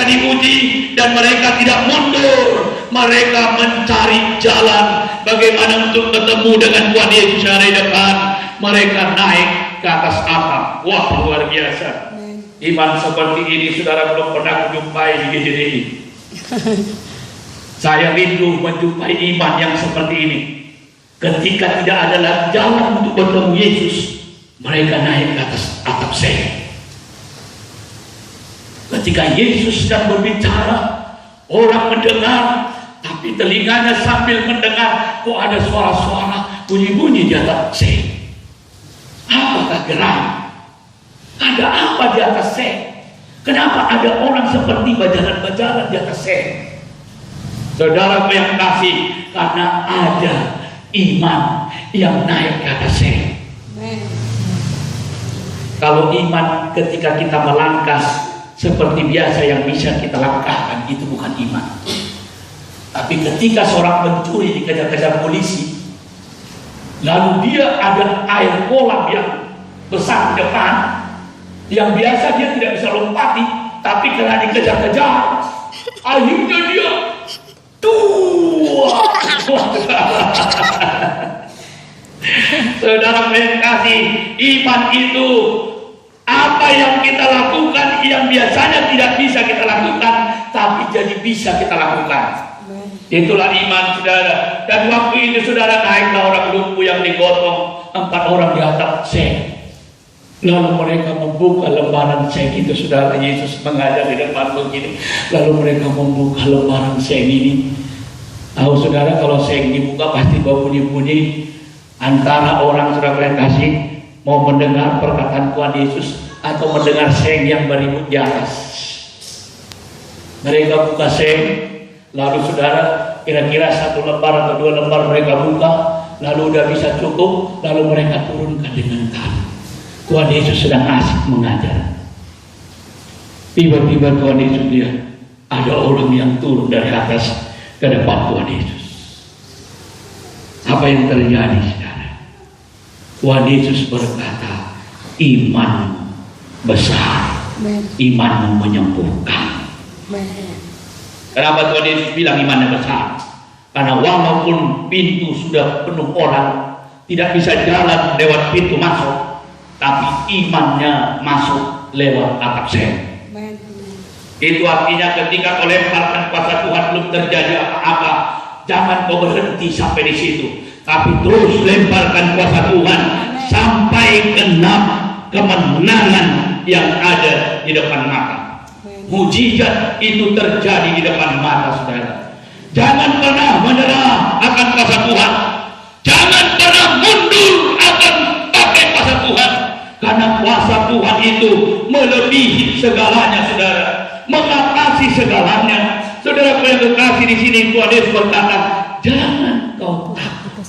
diuji dan mereka tidak mundur. Mereka mencari jalan bagaimana untuk bertemu dengan Tuhan Yesus hari depan. Mereka naik ke atas atap. Wah, luar biasa. Iman seperti ini saudara belum pernah jumpai di GJDI. Saya rindu menjumpai iman yang seperti ini. Ketika tidak ada lagi jalan untuk bertemu Yesus, mereka naik ke atas atap seng. Ketika Yesus sedang berbicara, orang mendengar, tapi telinganya sambil mendengar, kok ada suara-suara bunyi-bunyi di atas seng. Apakah geram? Ada apa di atas seng? Kenapa ada orang seperti berjalan-berjalan di atas seng? Saudara yang kasih, karena ada iman yang naik ke atas seng. Kalau iman ketika kita melangkah seperti biasa yang bisa kita langkahkan, itu bukan iman. Tapi ketika seorang pencuri dikejar-kejar polisi, lalu dia ada air kolam yang besar di depan, yang biasa dia tidak bisa lompati, tapi karena dikejar-kejar, akhirnya dia Saudara yang kasih, iman itu apa yang kita lakukan yang biasanya tidak bisa kita lakukan, tapi jadi bisa kita lakukan. Itulah iman, saudara. Dan waktu itu saudara, naiklah orang lumpuh yang digotong, 4 orang di atap seng. Lalu mereka membuka lembaran seng itu, saudara. Yesus mengajar di depan begini. Lalu mereka membuka lembaran seng ini. Tahu saudara, kalau seng dibuka pasti bau bunyi-bunyi. Antara orang saudara yang kasih mau mendengar perkataan Tuhan Yesus atau mendengar seng yang beribut di atas. Mereka buka seng, lalu saudara kira-kira 1 lembar atau 2 lembar mereka buka, lalu udah bisa cukup, lalu mereka turunkan dengan tangan. Tuhan Yesus sedang asik mengajar. Tiba-tiba Tuhan Yesus lihat ada orang yang turun dari atas ke depan Tuhan Yesus. Apa yang terjadi, saudara? Tuhan Yesus berkata, iman besar, iman menyembuhkan. Kenapa Tuhan Yesus bilang imannya besar? Karena walaupun pintu sudah penuh orang, tidak bisa jalan lewat pintu masuk, tapi imannya masuk lewat atap seng. Itu artinya ketika kau lemparkan kuasa Tuhan belum terjadi apa-apa, jangan kau berhenti sampai di situ, tapi terus lemparkan kuasa Tuhan sampai genap kemenangan yang ada di depan mata. Mujizat itu terjadi di depan mata saudara. Jangan pernah menyerah akan kuasa Tuhan. Jangan pernah mundur akan pakai kuasa Tuhan. Karena kuasa Tuhan itu melebihi segalanya saudara, mengatasi segalanya. Saudara yang kekasih, di sini Tuhan Yesus berkata, jangan kau takut.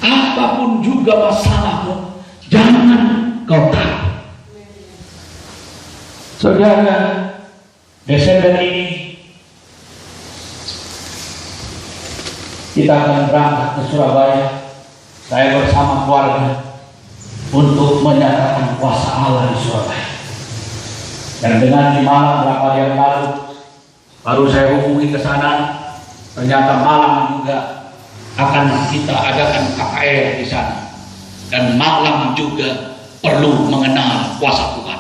Apapun juga masalahmu, jangan kau takut. Saudara, Desember ini kita akan berangkat ke Surabaya. Saya bersama keluarga untuk menyatakan kuasa Allah di Surabaya. Dan dengan di malam berapa hari yang lalu, baru saya hubungi ke sana. Ternyata malam juga akan kita adakan KKR di sana. Dan malam juga perlu mengenal kuasa Tuhan.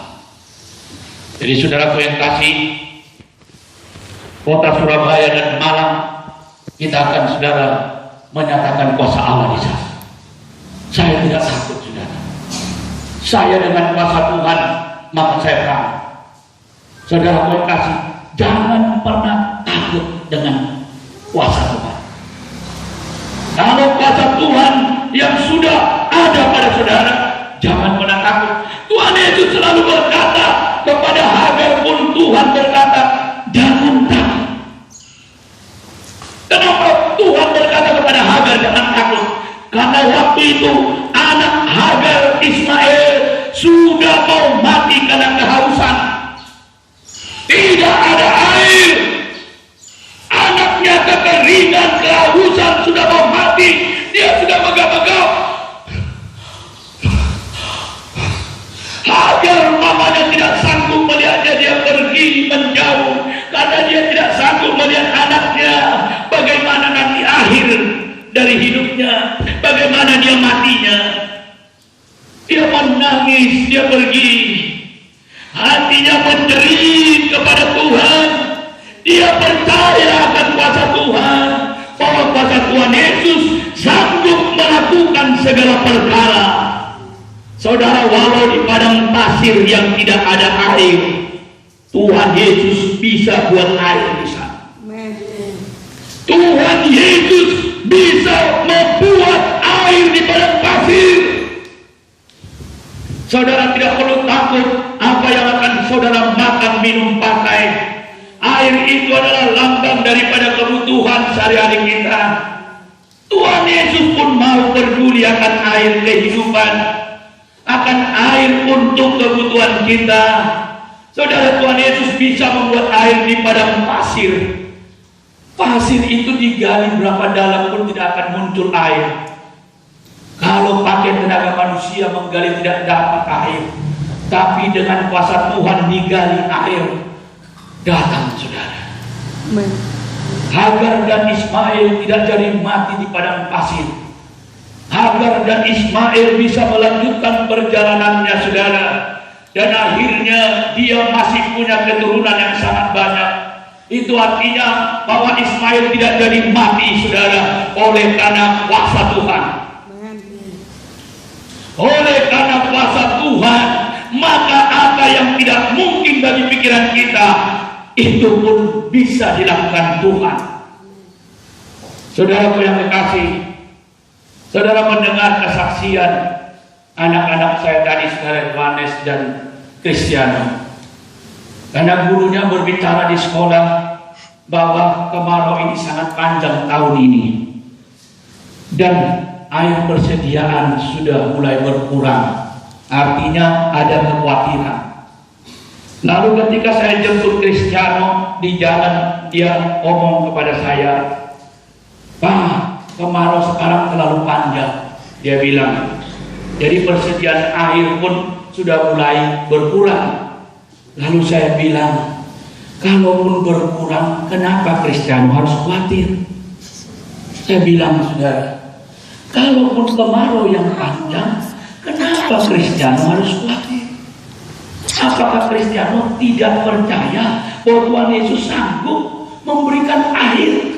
Jadi saudaraku yang kasih, kota Surabaya dan Malang, kita akan saudara menyatakan kuasa Allah di sana. Saya tidak takut saudara. Saya dengan kuasa Tuhan, maka saya berani. Saudaraku yang kasih, jangan pernah takut dengan kuasa Tuhan. Kalau kuasa Tuhan yang sudah ada pada saudara, jangan pernah takut. Tuhan Yesus selalu berkata kepada Hagar pun, Tuhan berkata, jangan takut. Kenapa Tuhan berkata kepada Hagar jangan takut? Karena waktu itu anak Hagar Ismail sudah mau mati karena kehausan. Tidak ada air. Anaknya kekeringan, kehausan, sudah mau mati. Dia sudah megap-megap. Hagar mamanya tidak sanggup hidupnya, bagaimana dia matinya. Dia menangis, dia pergi. Hatinya menjerit kepada Tuhan. Dia percaya akan kuasa Tuhan, bahwa kuasa Tuhan Yesus sanggup melakukan segala perkara. Saudara, walau di padang pasir yang tidak ada air, Tuhan Yesus bisa buat air di sana. Tuhan Yesus bisa membuat air di padang pasir. Saudara tidak perlu takut apa yang akan saudara makan, minum, pakai. Air itu adalah lambang daripada kebutuhan sehari-hari kita. Tuhan Yesus pun mau peduli akan air kehidupan, akan air untuk kebutuhan kita. Saudara, Tuhan Yesus bisa membuat air di padang pasir. Pasir itu digali berapa dalam pun tidak akan muncul air. Kalau pakai tenaga manusia menggali tidak dapat air. Tapi dengan kuasa Tuhan digali air, datang, saudara. Hagar dan Ismail tidak jadi mati di padang pasir. Hagar dan Ismail bisa melanjutkan perjalanannya, saudara. Dan akhirnya dia masih punya keturunan yang sangat banyak. Itu artinya bahwa Ismail tidak jadi mati, saudara, oleh karena kuasa Tuhan. Oleh karena kuasa Tuhan, maka apa yang tidak mungkin bagi pikiran kita, itu pun bisa dilakukan Tuhan. Saudara yang kekasih, saudara mendengar kesaksian anak-anak saya tadi, saudara Yohanes dan Cristiano. Karena gurunya berbicara di sekolah bahwa kemarau ini sangat panjang tahun ini. Dan air persediaan sudah mulai berkurang. Artinya ada kekhawatiran. Lalu ketika saya jemput Cristiano di jalan, dia ngomong kepada saya, "Pak, kemarau sekarang terlalu panjang." Dia bilang, jadi persediaan air pun sudah mulai berkurang. Lalu saya bilang, kalaupun berkurang, kenapa Cristiano harus khawatir? Saya bilang, saudara, kalaupun kemarau yang panjang, kenapa Cristiano harus khawatir? Apakah Cristiano tidak percaya bahwa Tuhan Yesus sanggup memberikan air?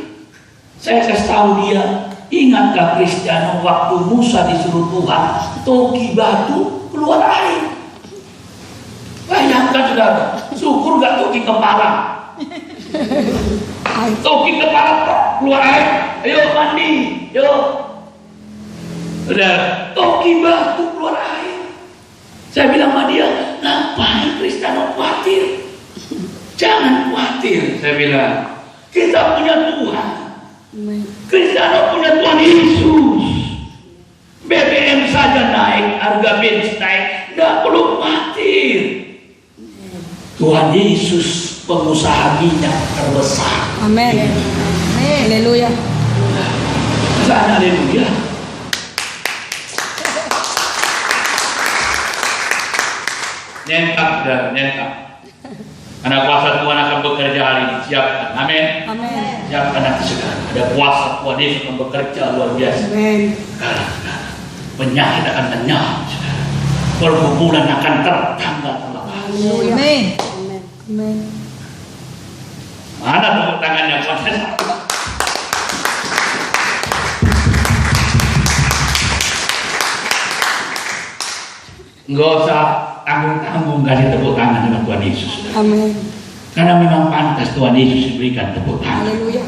Saya kasih tahu dia, ingatkah Cristiano waktu Musa disuruh Tuhan toki batu keluar air? Bayangkan, saudara, syukur gak toki kepala. Toki kepala keluar air, ayo mandi, yuk. Udah, toki batu keluar air. Saya bilang sama dia, ngapain Cristiano khawatir? Jangan khawatir, saya bilang. Kita punya Tuhan. Cristiano punya Tuhan Yesus. BBM saja naik, harga bensin naik, tidak perlu khawatir. Tuhan Yesus pengusaha minyak terbesar. Amin. Haleluya. Haleluya. Nyentak, saudara, nyentak. Karena kuasa Tuhan akan bekerja hari ini. Siapkan, amin. Amin. Siapkan nanti, saudara. Ada kuasa Tuhan Yesus akan bekerja luar biasa. Amin. Karena penyakit akan lenyap, saudara. Pergumulan akan tertanggal terlepas. Amin. Amin. Mana tepuk tangannya, Tuhan? Enggak usah tanggung-tanggung kasih tepuk tangan dengan Tuhan Yesus. Amin. Karena memang pantas Tuhan Yesus diberikan tepuk tangan. Haleluya.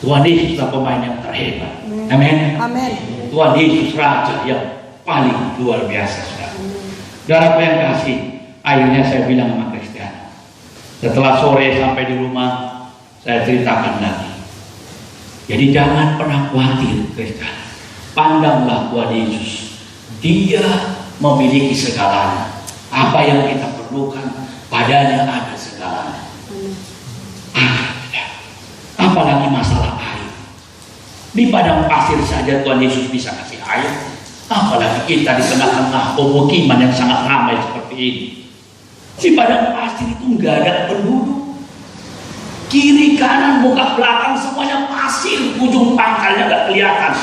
Tuhan Yesus adalah pemain yang terhebat. Amin. Amin. Tuhan Yesus Raja yang paling luar biasa, saudara. Saudara yang kasih, akhirnya saya bilang sama Cristiano. Setelah sore sampai di rumah, saya ceritakan lagi. Jadi jangan pernah khawatir, Cristiano. Pandanglah Tuhan Yesus. Dia memiliki segalanya. Apa yang kita perlukan, padanya ada segalanya. Apalagi masalah air. Di padang pasir saja Tuhan Yesus bisa kasih air. Apalagi kita di tengah-tengah pemukiman yang sangat ramai seperti ini. Di padang pasir itu nggak ada penduduk. Kiri kanan muka belakang semuanya pasir, ujung pangkalnya nggak kelihatan.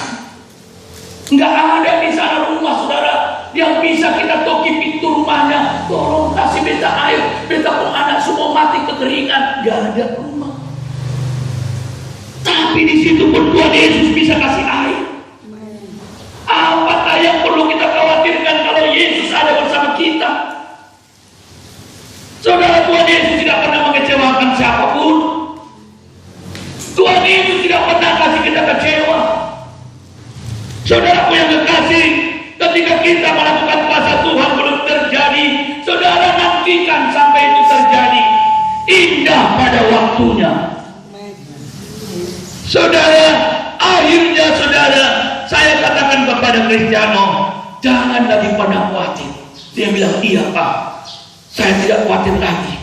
Nggak ada di sana rumah saudara yang bisa kita toki pintu rumahnya. Tolong kasih beta air, beta pun anak semua mati kekeringan. Nggak ada rumah. Tapi di situ pun Tuhan Yesus bisa kasih air. Apakah yang perlu kita khawatirkan kalau Yesus ada bersama kita? Saudara, Tuhan Yesus tidak pernah mengecewakan siapapun. Tuhan Yesus tidak pernah kasih kita kecewa. Saudaraku yang kekasih, ketika kita melakukan kuasa Tuhan belum terjadi, saudara nantikan sampai itu terjadi. Indah pada waktunya. Saudara, akhirnya saudara, saya katakan kepada Kristiano, jangan lagi pernah khawatir. Dia bilang, iya Pak, saya tidak khawatir lagi.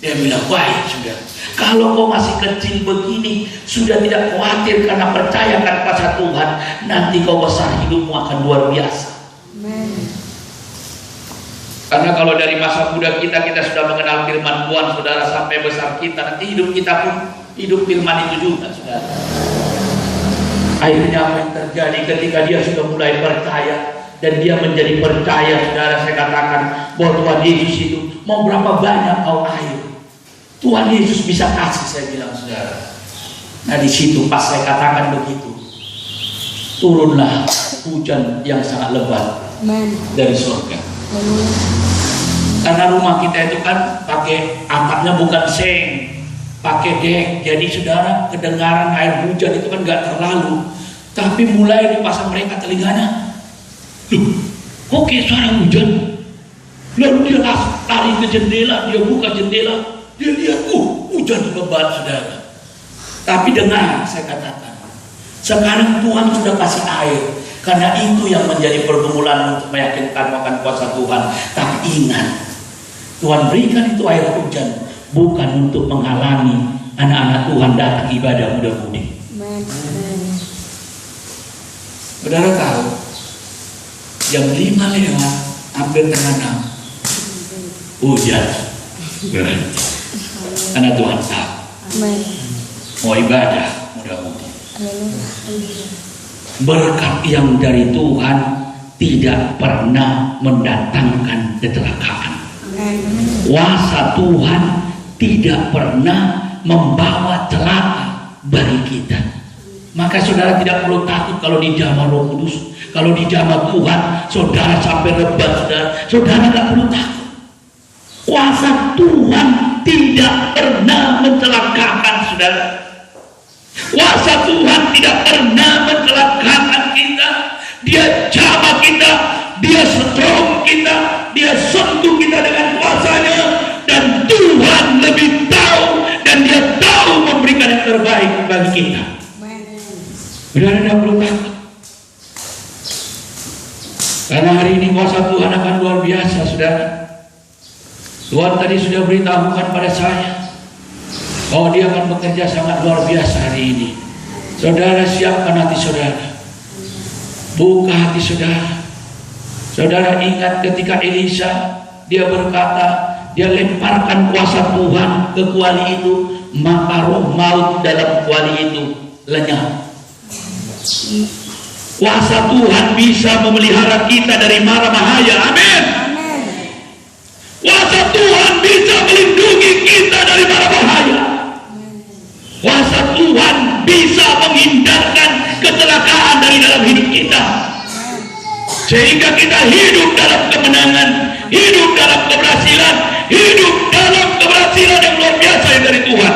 Dia bilang, baik sudah. Kalau kau masih kecil begini, sudah tidak khawatir karena percayakan kuasa Tuhan, nanti kau besar hidupmu akan luar biasa. Karena kalau dari masa muda kita sudah mengenal firman Tuhan, saudara, sampai besar kita, nanti hidup kita pun hidup firman itu juga, saudara. Akhirnya apa yang terjadi ketika dia sudah mulai percaya dan dia menjadi percaya, saudara, saya katakan bahwa Tuhan Yesus itu mau berapa banyak kau air, Tuhan Yesus bisa kasih, saya bilang saudara. Nah di situ pas saya katakan begitu, turunlah hujan yang sangat lebat dari surga. Karena rumah kita itu kan pakai atapnya bukan seng, pakai dek. Jadi saudara, kedengaran air hujan itu kan gak terlalu. Tapi mulai dipasang mereka telinganya, loh, kok kayak suara hujan? Lalu dia lari ke jendela, dia buka jendela, dia lihat, hujan lebat saudara. Tapi dengar, saya katakan, sekarang Tuhan sudah kasih air. Karena itu yang menjadi pergumulan untuk meyakinkan akan kuasa Tuhan. Tapi ingat, Tuhan berikan itu air hujan bukan untuk menghalangi anak-anak Tuhan datang ibadah mudah-mudi. Saudara tahu, jam 5 lewat, hampir tengah 6, hujan. Karena Tuhan tahu mau ibadah mudah-mudi. Berkat yang dari Tuhan tidak pernah mendatangkan kecelakaan. Kuasa Tuhan tidak pernah membawa celaka bagi kita. Maka saudara tidak perlu takut kalau dijamah Roh Kudus, kalau dijamah Tuhan, saudara sampai lebat, saudara tidak perlu takut. Kuasa Tuhan tidak pernah mencelakakan saudara. Kuasa Tuhan tidak pernah mencelakakan kita. Dia jamah kita, dia strong kita, dia sentuh kita dengan kuasanya. Dan Tuhan lebih tahu, dan dia tahu memberikan yang terbaik bagi kita. Saudara tidak perlu takut. Karena hari ini kuasa Tuhan akan luar biasa, saudara. Tuhan tadi sudah beritahukan pada saya bahwa dia akan bekerja sangat luar biasa hari ini. Saudara, siapkan hati saudara, buka hati saudara. Saudara ingat ketika Elisa, dia berkata, dia lemparkan kuasa Tuhan ke kuali itu, maka roh maut dalam kuali itu lenyap. Kuasa Tuhan bisa memelihara kita dari mara bahaya. Amin. Kuasa Tuhan bisa melindungi kita dari mara bahaya. Kuasa Tuhan bisa menghindarkan kecelakaan dari dalam hidup kita, sehingga kita hidup dalam kemenangan, hidup dalam keberhasilan, hidup dalam keberhasilan yang luar biasa yang dari Tuhan.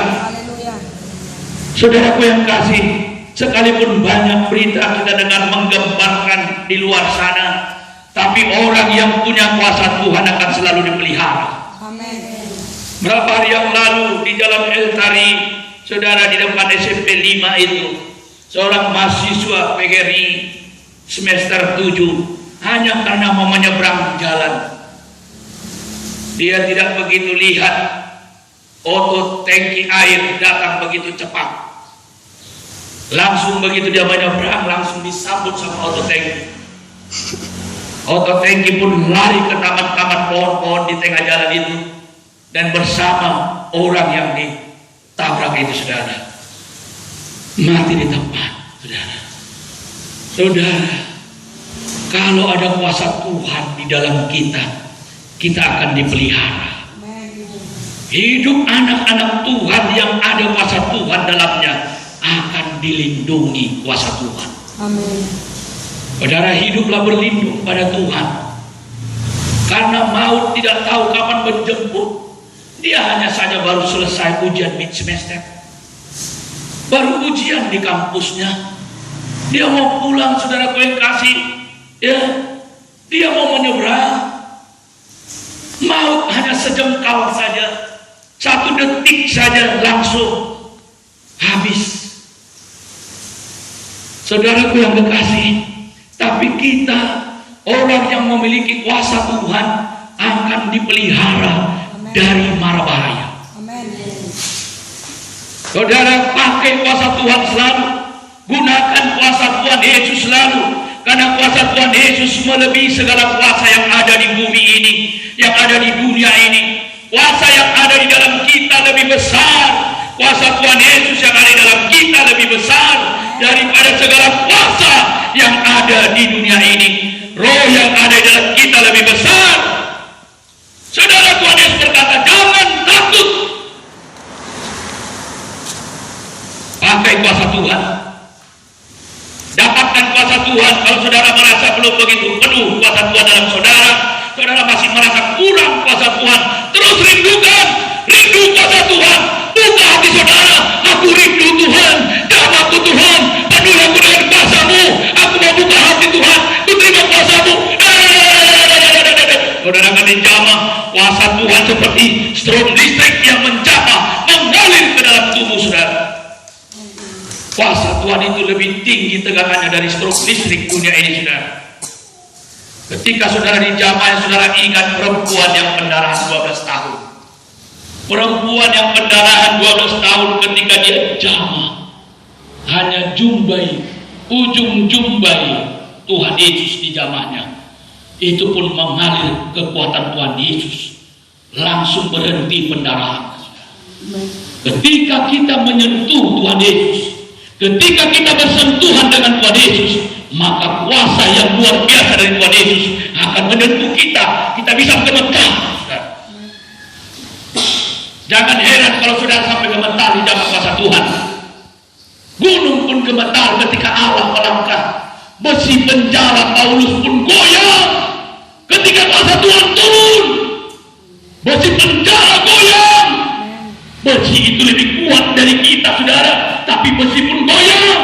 Saudaraku yang kasih, sekalipun banyak berita kita dengar menggemparkan di luar sana, tapi orang yang punya kuasa Tuhan akan selalu dipelihara. Berapa hari yang lalu di Jalan El Tari, saudara, di depan SMP 5 itu, seorang mahasiswa PGRI semester 7, hanya karena mau menyeberang jalan, dia tidak begitu lihat otot tangki air datang begitu cepat. Langsung begitu dia menyeberang, langsung disambut sama otot tangki. Otot tangki pun lari ke taman-taman pohon-pohon di tengah jalan itu, dan bersama orang yang ditabrak itu, saudara, mati di tempat. Saudara, Kalau ada kuasa Tuhan di dalam kita, kita akan dipelihara. Hidup anak-anak Tuhan yang ada kuasa Tuhan dalamnya akan dilindungi kuasa Tuhan. Amin. Saudara, hiduplah berlindung pada Tuhan. Karena maut tidak tahu kapan menjemput. Dia hanya saja baru selesai ujian mid semester. Baru ujian di kampusnya. Dia mau pulang, saudara yang kasih. Ya, dia mau menyeberang. Maut hanya sejengkal saja. 1 detik saja langsung habis. Saudaraku yang kekasih, tapi kita orang yang memiliki kuasa Tuhan akan dipelihara dari mara bahaya. Saudara, pakai kuasa Tuhan selalu, gunakan kuasa Tuhan Yesus selalu, karena kuasa Tuhan Yesus melebihi segala kuasa yang ada di bumi ini, yang ada di dunia ini. Kuasa yang ada di dalam kita lebih besar. Kuasa Tuhan Yesus yang ada di dalam kita lebih besar daripada segala kuasa yang ada di dunia ini. Roh yang ada di dalam kita lebih besar. Saudara, Tuhan Yesus berkata, jangan takut. Pakai kuasa Tuhan. Dapatkan kuasa Tuhan. Kalau saudara merasa belum begitu penuh kuasa Tuhan dalam saudara, saudara masih merasa kurang kuasa Tuhan, terus rindukan, rindu kuasa Tuhan. Buka hati saudara, aku rindu Tuhan, jamaku Tuhan, penuh aku dengan kuasa-Mu. Aku mau buka hati Tuhan, ku terima kuasa-Mu. Saudara akan dijamah kuasa Tuhan seperti strom listrik yang menjamah, mengalir ke dalam tubuh saudara. Kuasa Tuhan itu lebih tinggi tegangannya dari strom listrik dunia ini, saudara. Ketika saudara dijamah, saudara ingat perempuan yang pendarahan 12 tahun. Perempuan yang pendarahan 12 tahun ketika dia jamah, hanya jumbai, ujung jumbai Tuhan Yesus di jamahnya. Itu pun mengalir kekuatan Tuhan Yesus. Langsung berhenti pendarahan. Ketika kita menyentuh Tuhan Yesus, ketika kita bersentuhan dengan Tuhan Yesus, maka kuasa yang luar biasa dari Tuhan Yesus akan menyentuh kita. Kita bisa gemetar. Jangan heran kalau saudara sampai gemetar di dalam kuasa Tuhan. Gunung pun gemetar ketika Allah melangkah. Besi penjara Paulus pun goyang ketika kuasa Tuhan turun. Besi penjara goyang. Besi itu lebih kuat dari kita, saudara, tapi besi pun goyang.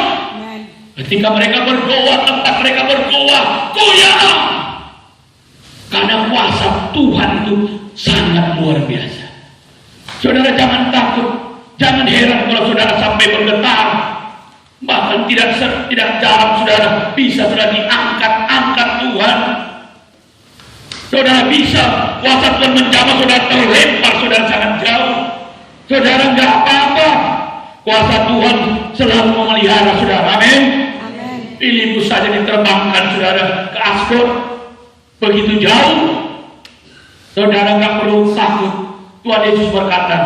Ketika mereka berdoa, tempat mereka berdoa, goyang. Karena kuasa Tuhan itu sangat luar biasa. Saudara, jangan takut, jangan heran kalau saudara sampai bergetar. Bahkan tidak jarang saudara bisa saudara diangkat Tuhan. Saudara bisa kuasa Tuhan menjamah saudara terlempar, saudara sangat jauh. Saudara enggak apa-apa. Kuasa Tuhan selalu memelihara saudara. Amin. Filipus saja diterbangkan saudara ke Asdod, begitu jauh. Saudara enggak perlu takut. Tuhan Yesus berkata,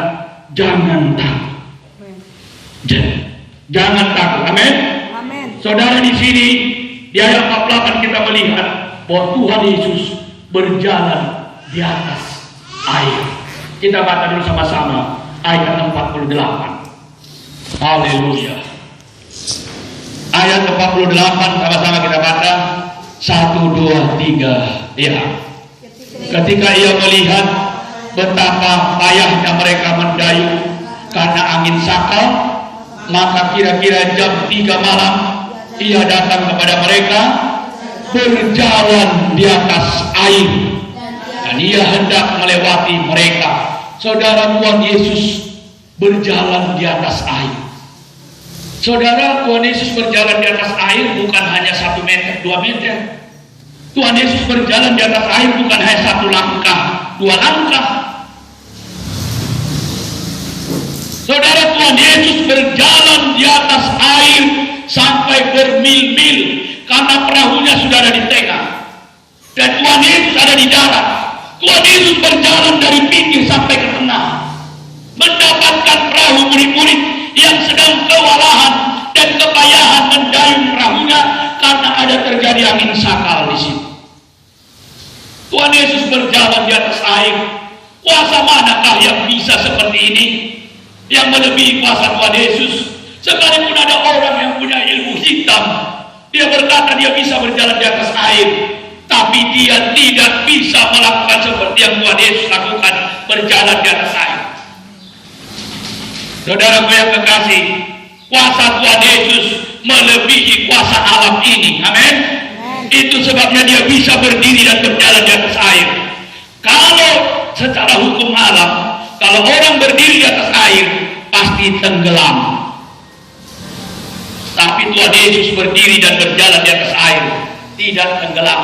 jangan takut. Jangan takut. Amin. Saudara, di sini di ayat 48 kita melihat bahwa Tuhan Yesus berjalan di atas air. Kita baca dulu sama-sama ayat 48. Haleluya. Ayat 48 sama-sama kita baca. 1, 2, 3. Ya. Ketika ia melihat betapa payahnya mereka mendayung karena angin sakal, maka kira-kira jam 3 malam ia datang kepada mereka, berjalan di atas air, dan ia hendak melewati mereka. Saudara, Tuhan Yesus berjalan di atas air. Saudara, Tuhan Yesus berjalan di atas air bukan hanya 1 meter, 2 meter. Tuhan Yesus berjalan di atas air bukan hanya 1 langkah, 2 langkah. Saudara, Tuhan Yesus berjalan di atas air sampai bermil-mil karena perahunya sudah ada di tengah dan Tuhan Yesus ada di darat. Tuhan Yesus berjalan dari pinggir sampai ke tengah, mendapatkan perahu murid-murid yang sedang kewalahan dan kepayahan mendayung perahunya karena ada terjadi terjadi angin sakal di situ. Tuhan Yesus berjalan di atas air. Kuasa manakah yang bisa seperti ini? Yang melebihi kuasa Tuhan Yesus. Sekalipun ada orang yang punya ilmu hitam, dia berkata dia bisa berjalan di atas air, tapi dia tidak bisa melakukan seperti yang Tuhan Yesus lakukan, berjalan di atas air. Saudaraku yang kekasih, kuasa Tuhan Yesus melebihi kuasa alam ini. Amin. Itu sebabnya dia bisa berdiri dan berjalan di atas air. Kalau secara hukum alam, kalau orang berdiri di atas air pasti tenggelam. Tapi Tuhan Yesus berdiri dan berjalan di atas air, tidak tenggelam.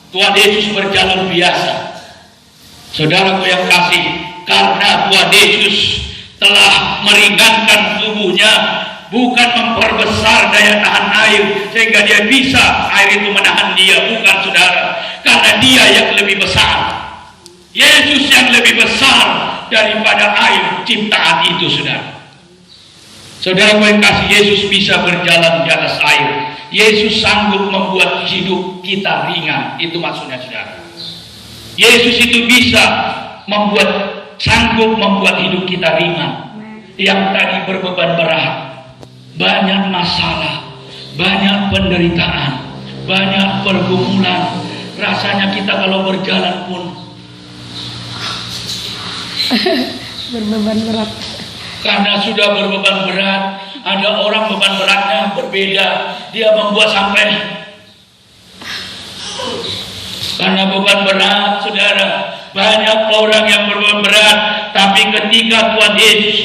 Tuhan Yesus berjalan biasa. Saudaraku yang kasih, karena Tuhan Yesus telah meringankan tubuhnya, bukan memperbesar daya tahan air sehingga dia bisa air itu menahan dia, bukan saudara, karena dia yang lebih besar. Yesus yang lebih besar daripada air ciptaan itu, saudara. Saudara yang kasih, Yesus bisa berjalan di atas air. Yesus sanggup membuat hidup kita ringan. Itu maksudnya, saudara. Yesus itu bisa sanggup membuat hidup kita ringan. Yang tadi berbeban berat, banyak masalah, banyak penderitaan, banyak pergumulan. Rasanya kita kalau berjalan pun berbeban berat. Karena sudah berbeban berat, ada orang beban beratnya berbeda. Dia membuat sampai karena beban berat, saudara. Banyak orang yang berbeban berat, tapi ketika Tuhan Yesus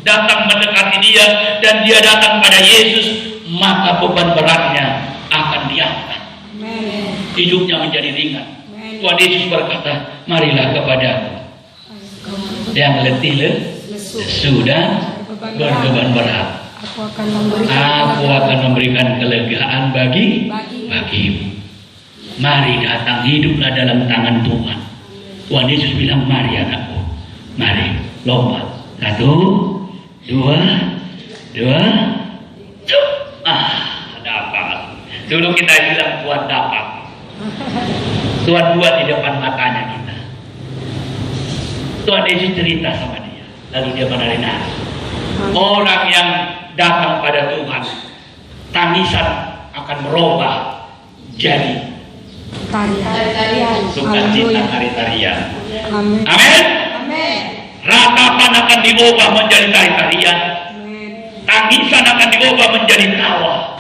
datang mendekati dia dan dia datang pada Yesus, maka beban beratnya akan diangkat. Hidupnya menjadi ringan. Tuhan Yesus berkata, marilah kepadaku yang letih lesu dan berbeban berat, aku akan memberikan kelegaan bagimu. Mari datang, hiduplah dalam tangan Tuhan. Tuhan Yesus bilang, mari anakku, mari lompat. 1, 2, dapat. Dulu kita bilang Tuhan dapat. Tuhan buat di depan matanya kita. Tuhan Yesus cerita sama dia, lalu dia menari-nari. Orang yang datang pada Tuhan, tangisan akan merubah jadi tarian. sukacita, tari-tarian. Amin. Amin. Amin. Ratapan akan diubah menjadi tari-tarian. Tangisan akan diubah menjadi tawa.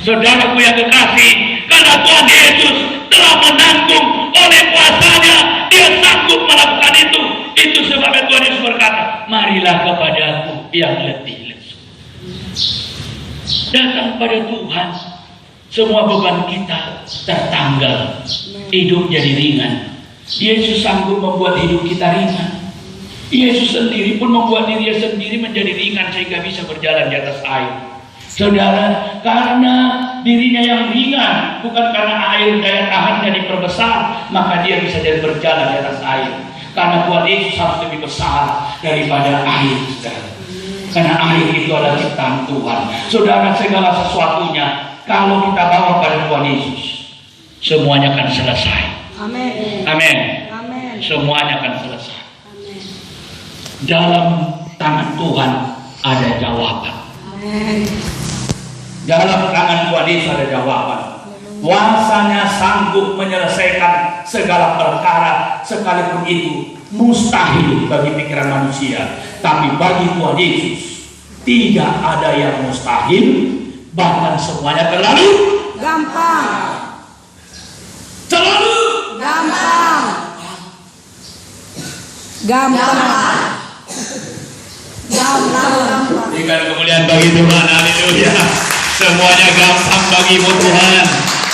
Saudaraku yang kekasih, karena Tuhan Yesus telah menanggung oleh kuasanya, dia sanggup melakukan itu. Itu sebabnya Tuhan Yesus berkata, marilah kepadaku yang letih lesu. Datang pada Tuhan, semua beban kita tertanggal, hidup jadi ringan. Yesus sanggup membuat hidup kita ringan. Yesus sendiri pun membuat dirinya sendiri menjadi ringan sehingga bisa berjalan di atas air. Saudara, karena dirinya yang ringan, bukan karena air daya tahannya diperbesar, maka dia bisa jadi berjalan di atas air. Karena Tuhan Yesus harus lebih besar daripada air, saudara. Karena air itu adalah ciptaan Tuhan. Saudara, segala sesuatunya kalau kita bawa pada Tuhan Yesus, semuanya akan selesai. Amin. Amin. Amin. Semuanya akan selesai. Amin. Dalam tangan Tuhan ada jawaban. Amin. Dalam tangan Tuhan Yesus ada jawaban. Kuasanya sanggup menyelesaikan segala perkara, sekalipun itu mustahil bagi pikiran manusia. Tapi bagi Tuhan Yesus tidak ada yang mustahil, bahkan semuanya terlalu Gampang. terlalu Gampang. Gampang. Berikan kemuliaan bagi Tuhan, haleluya. Semuanya gampang bagimu Tuhan.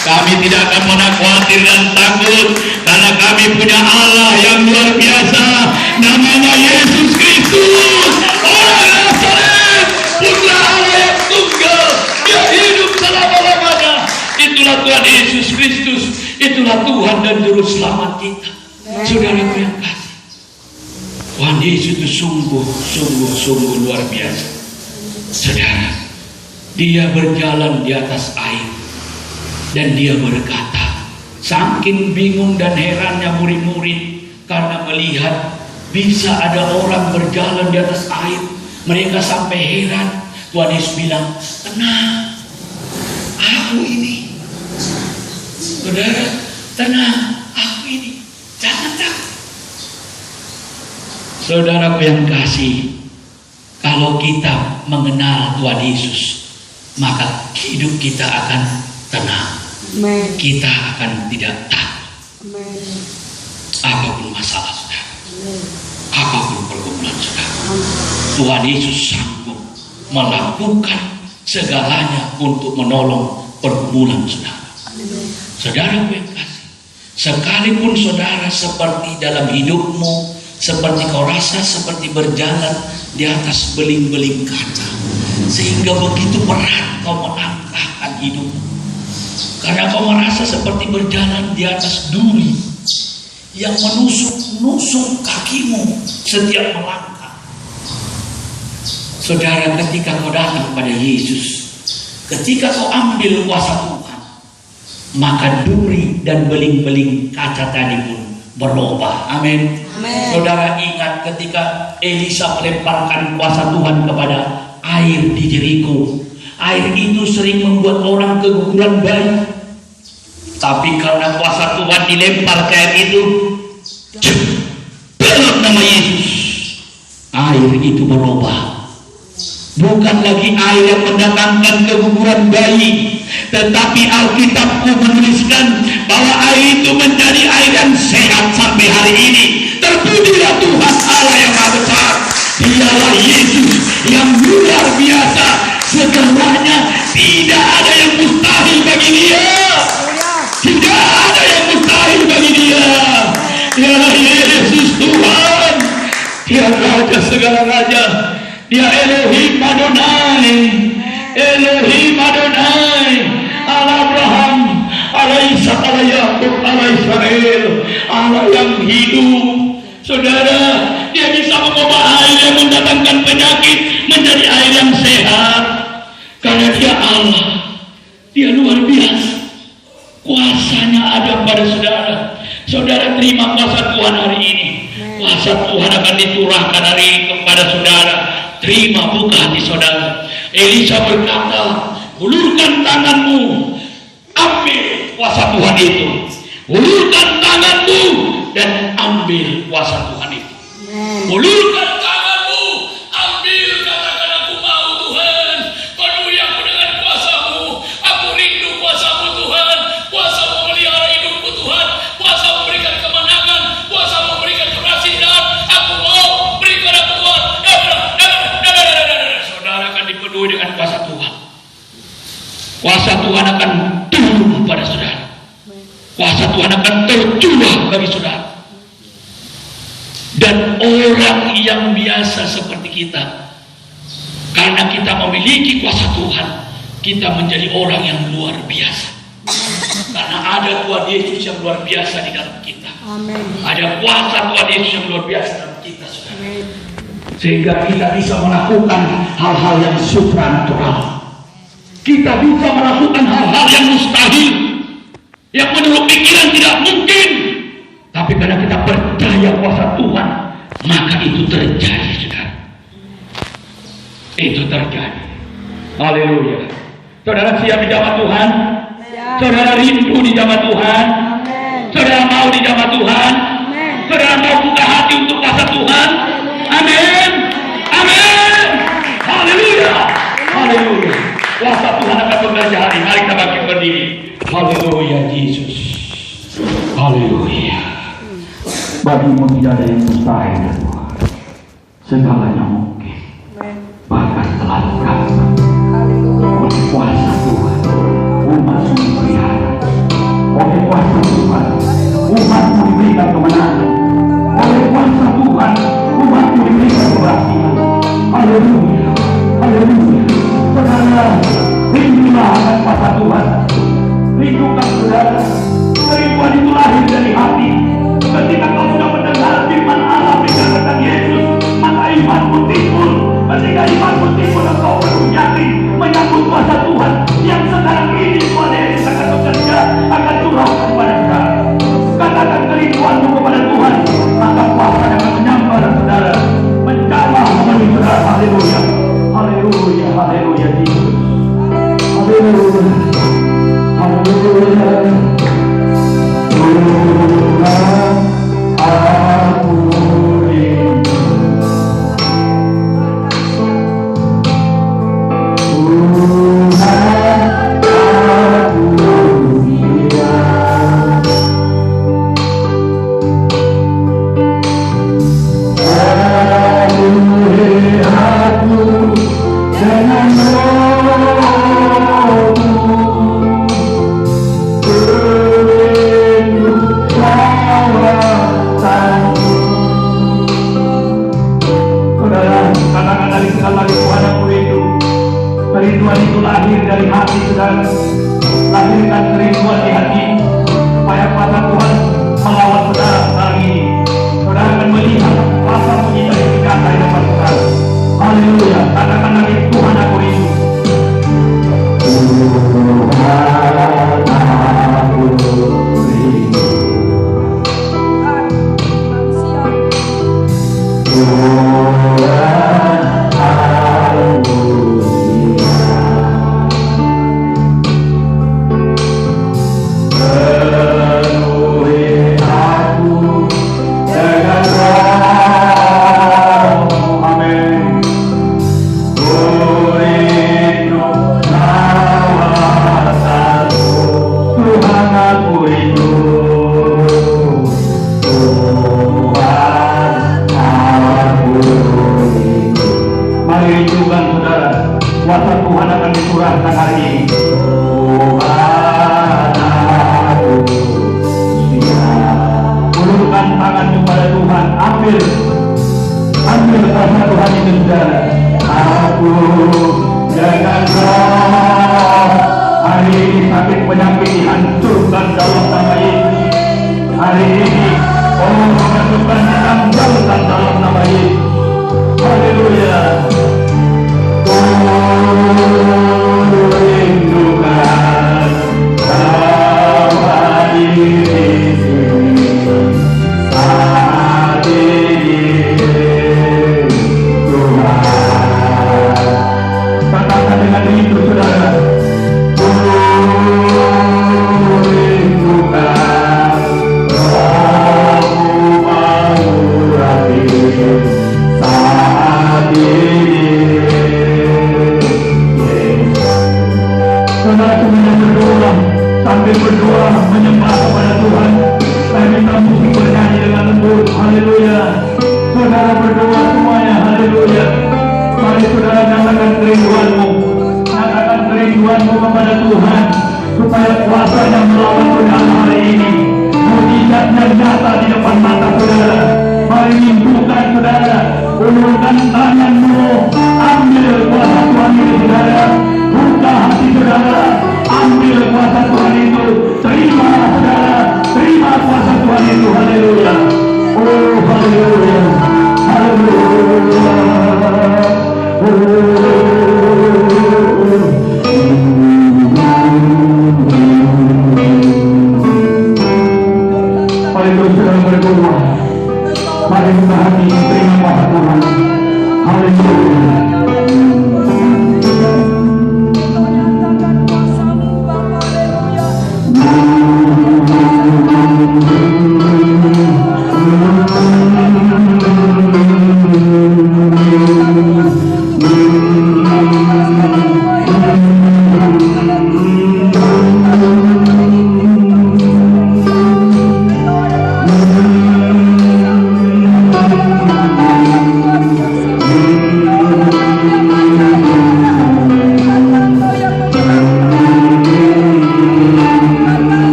Kami tidak akan pernah khawatir dan takut, karena kami punya Allah yang luar biasa, namanya Yesus Kristus, orang Nazaret, putra Allah yang tunggal. Dia hidup selama-lamanya. Itulah Tuhan Yesus Kristus, itulah Tuhan dan Juru Selamat kita. Saudara-saudara yang kasih, Tuhan Yesus itu sungguh luar biasa. Saudara, dia berjalan di atas air. Dan dia berkata, saking bingung dan herannya murid-murid karena melihat bisa ada orang berjalan di atas air. Mereka sampai heran. Tuhan Yesus bilang, tenang, aku ini. Saudara, tenang, aku ini. Jangan takut. Saudaraku yang kasih, kalau kita mengenal Tuhan Yesus, maka hidup kita akan tenang. Amen. Kita akan tidak takut. Amen. Apapun masalah saudara, apapun pergumulan saudara, Amen. Tuhan Yesus sanggup melakukan segalanya untuk menolong pergumulan saudara. Saudara yang kasih, sekalipun saudara seperti dalam hidupmu, seperti kau rasa seperti berjalan di atas beling-beling kaca, sehingga begitu berat kau melangkahkan hidupmu, karena kau merasa seperti berjalan di atas duri yang menusuk-nusuk kakimu setiap melangkah. Saudara, ketika kau datang pada Yesus, ketika kau ambil kuasa Tuhan, maka duri dan beling-beling kaca tadi pun berubah. Amin. Saudara ingat ketika Elisa melemparkan kuasa Tuhan kepada air di Jeriko. Air itu sering membuat orang keguguran bayi. Tapi karena kuasa Tuhan dilempar ke air itu, dalam nama Yesus, air itu berubah. Bukan lagi air yang mendatangkan keguguran bayi, tetapi Alkitabku menuliskan bahwa air itu menjadi air yang sehat sampai hari ini. Terpujilah Tuhan Allah yang Maha Besar. Dialah Yesus yang luar biasa. Segalanya tidak ada yang mustahil bagi Dia. Tidak ada yang mustahil bagi Dia. Dia Yesus Tuhan. Dia Raja segala raja. Dia Elohim Adonai. Elohim Adonai. Allah Abraham, Allah Ishak, Allah Yakub, Allah Israel. Allah yang hidup. Saudara, Dia bisa mengubah air yang mendatangkan penyakit menjadi air yang sehat. Karena Dia Allah. Dia luar biasa. Kuasanya ada pada saudara. Saudara terima kuasa Tuhan hari ini. Kuasa Tuhan akan diturahkan hari ini kepada saudara. Terima, buka hati saudara. Elisa berkata, ulurkan tanganmu, ambil kuasa Tuhan itu. Ulurkan tanganmu dan ambil kuasa Tuhan itu. Ulurkan tanganmu, ambil, katakan aku mau Tuhan. Penuhi aku dengan kuasa-Mu. Aku rindu kuasa-Mu Tuhan. Kuasa memelihara hidupku Tuhan. Kuasa memberikan kemenangan. Kuasa memberikan keberhasilan. Aku mau, berikan aku Tuhan. Saudara akan dipenuhi dengan kuasa Tuhan. Kuasa Tuhan akan turun pada saudara. Kuasa Tuhan akan tercurah bagi saudara. Dan orang yang biasa seperti kita, karena kita memiliki kuasa Tuhan, kita menjadi orang yang luar biasa. Karena ada Tuhan Yesus yang luar biasa di dalam kita. Amen. Ada kuasa Tuhan Yesus yang luar biasa dalam kita, saudara. Amen. Sehingga kita bisa melakukan hal-hal yang supranatural. Kita bisa melakukan hal-hal yang mustahil, yang menurut pikiran tidak mungkin. Tapi karena kita percaya kuasa Tuhan, maka itu terjadi, saudara. Itu terjadi. Haleluya. Saudara siap di jamaah Tuhan? Saudara rindu di jamaah Tuhan? Saudara mau di jamaah Tuhan? Saudara mau buka hati untuk kuasa Tuhan? Amin. Amin. Haleluya. Haleluya. Kuasa Tuhan akan bekerja hari. Mari kita bangkit berdiri. Haleluya Yesus. Haleluya. Bagimu tidak ada yang mustahil, Tuhan. Segalanya mungkin. Bahkan terlalu berat. Oleh kuasa Tuhan, umat dipelihara. Oleh kuasa Tuhan, umat diberikan kemenangan. Oleh kuasa Tuhan, umat diberikan keberhasilan. Haleluya. Haleluya. Saudara, rindulah akan kuasa Tuhan. Rindukan saudara. Kerinduan itu lahir dari hati. Ketika kau sudah mendengar firman Allah dikatakan Yesus, maka imanmu timbul. Ketika imanmu timbul, engkau baru yakin menyambut kuasa Tuhan yang sekarang ini Tuhan Yesus akan bekerja sekali lagi Tuhan aku rindu. Kerinduan itu lahir dari hati saudara. Lahirkan kerinduan di hati supaya kuasa Tuhan melawan saudara hari ini. Saudara akan melihat rasa mujizat yang nyata di depan saudara. Haleluya. Katakan lagi Tuhan aku rindu. Mari kita hati terima kuasa Tuhan. Haleluya.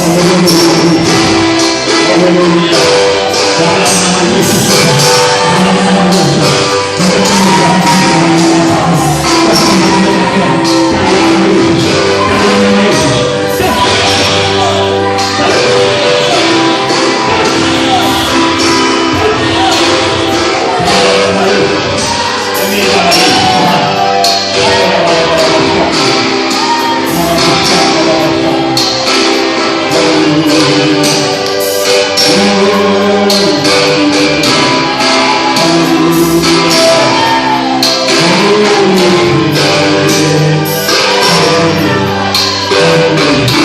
Haleluya. Dalam nama Yesus. Dalam nama Yesus. Hallelujah.